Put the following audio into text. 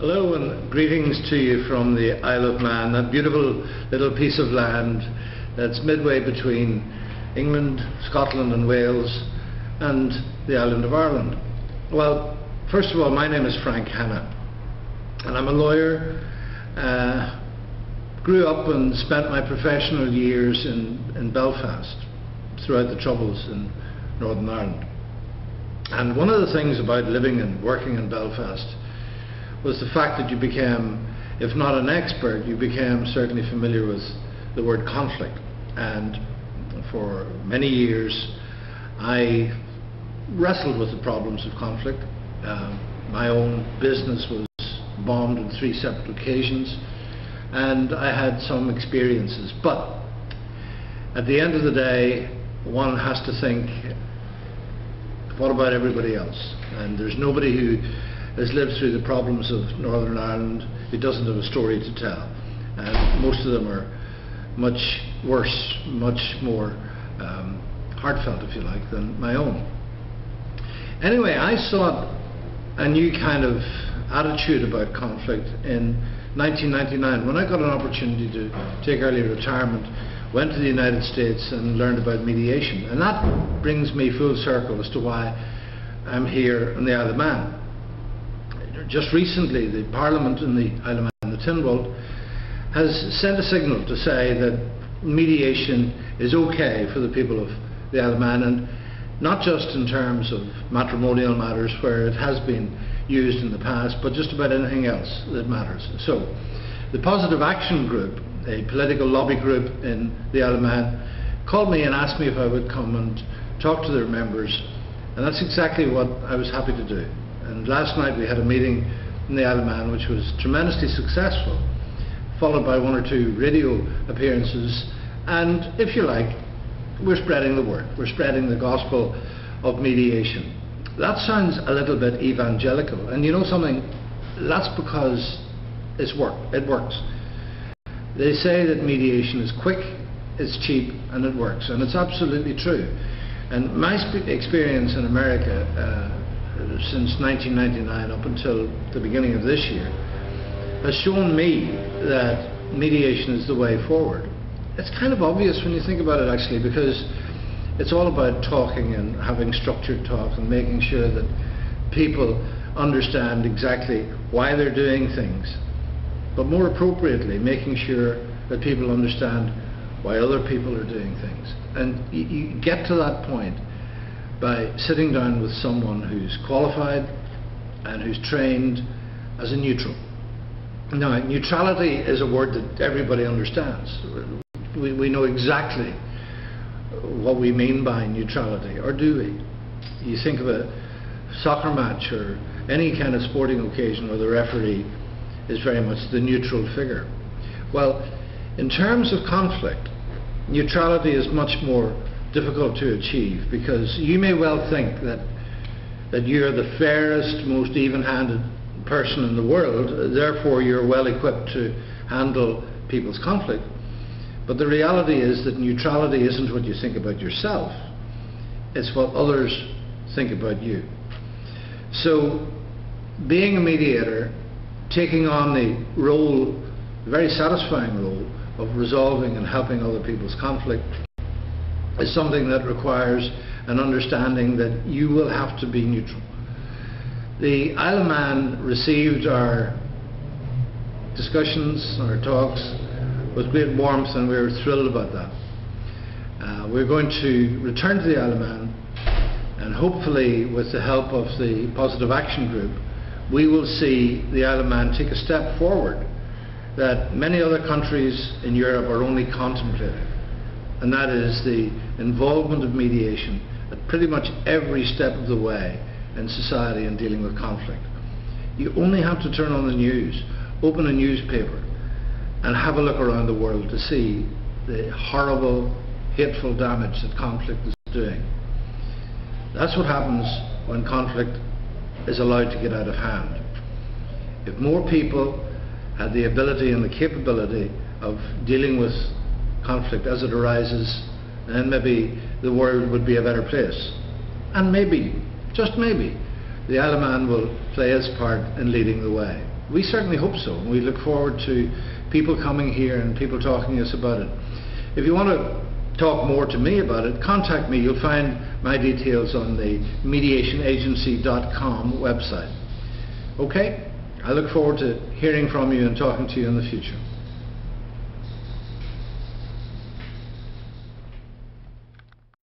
Hello and greetings to you from the Isle of Man, that beautiful little piece of land that's midway between England, Scotland and Wales and the island of Ireland. Well, first of all, my name is Hanna and I'm a lawyer. Grew up and spent my professional years in Belfast throughout the Troubles in Northern Ireland. And one of the things about living and working in Belfast was the fact that you became, if not an expert, you became certainly familiar with the word conflict. And for many years I wrestled with the problems of conflict. My own business was bombed on 3 separate occasions and I had some experiences. But at the end of the day, one has to think, what about everybody else? And there's nobody who has lived through the problems of Northern Ireland who doesn't have a story to tell. And most of them are much worse, much more heartfelt, if you like, than my own. Anyway, I sought a new kind of attitude about conflict in 1999 when I got an opportunity to take early retirement, went to the United States and learned about mediation. And that brings me full circle as to why I'm here on the Isle of Man. Just recently, the Parliament in the Isle of Man, the Tynwald, has sent a signal to say that mediation is okay for the people of the Isle of Man, and not just in terms of matrimonial matters where it has been used in the past, but just about anything else that matters. So, the Positive Action Group, a political lobby group in the Isle of Man, called me and asked me if I would come and talk to their members, and that's exactly what I was happy to do. And last night we had a meeting in the Isle of Man which was tremendously successful, followed by 1 or 2 radio appearances, and if you like, we're spreading the word, we're spreading the gospel of mediation. That sounds a little bit evangelical, and you know something, that's because it works. They say that mediation is quick, it's cheap and it works, and it's absolutely true. And my experience in America since 1999 up until the beginning of this year has shown me that mediation is the way forward. It's kind of obvious when you think about it, actually, because it's all about talking and having structured talk and making sure that people understand exactly why they're doing things, but more appropriately making sure that people understand why other people are doing things. And you get to that point by sitting down with someone who's qualified and who's trained as a neutral. Now, neutrality is a word that everybody understands. We know exactly what we mean by neutrality, or do we? You think of a soccer match or any kind of sporting occasion where the referee is very much the neutral figure. Well, in terms of conflict, neutrality is much more difficult to achieve, because you may well think that you're the fairest, most even-handed person in the world, therefore you're well equipped to handle people's conflict. But the reality is that neutrality isn't what you think about yourself, it's what others think about you. So, being a mediator, taking on the role, the very satisfying role, of resolving and helping other people's conflict is something that requires an understanding that you will have to be neutral. The Isle of Man received our discussions, our talks, with great warmth, and we were thrilled about that. We're going to return to the Isle of Man, and hopefully with the help of the Positive Action Group, we will see the Isle of Man take a step forward that many other countries in Europe are only contemplating, and that is the involvement of mediation at pretty much every step of the way in society in dealing with conflict. You only have to turn on the news, open a newspaper, and have a look around the world to see the horrible, hateful damage that conflict is doing. That's what happens when conflict is allowed to get out of hand. If more people had the ability and the capability of dealing with conflict as it arises, then maybe the world would be a better place. And maybe, just maybe, the Isle of Man will play its part in leading the way. We certainly hope so. We look forward to people coming here and people talking to us about it. If you want to talk more to me about it, contact me. You'll find my details on the mediationagency.com website. Okay? I look forward to hearing from you and talking to you in the future.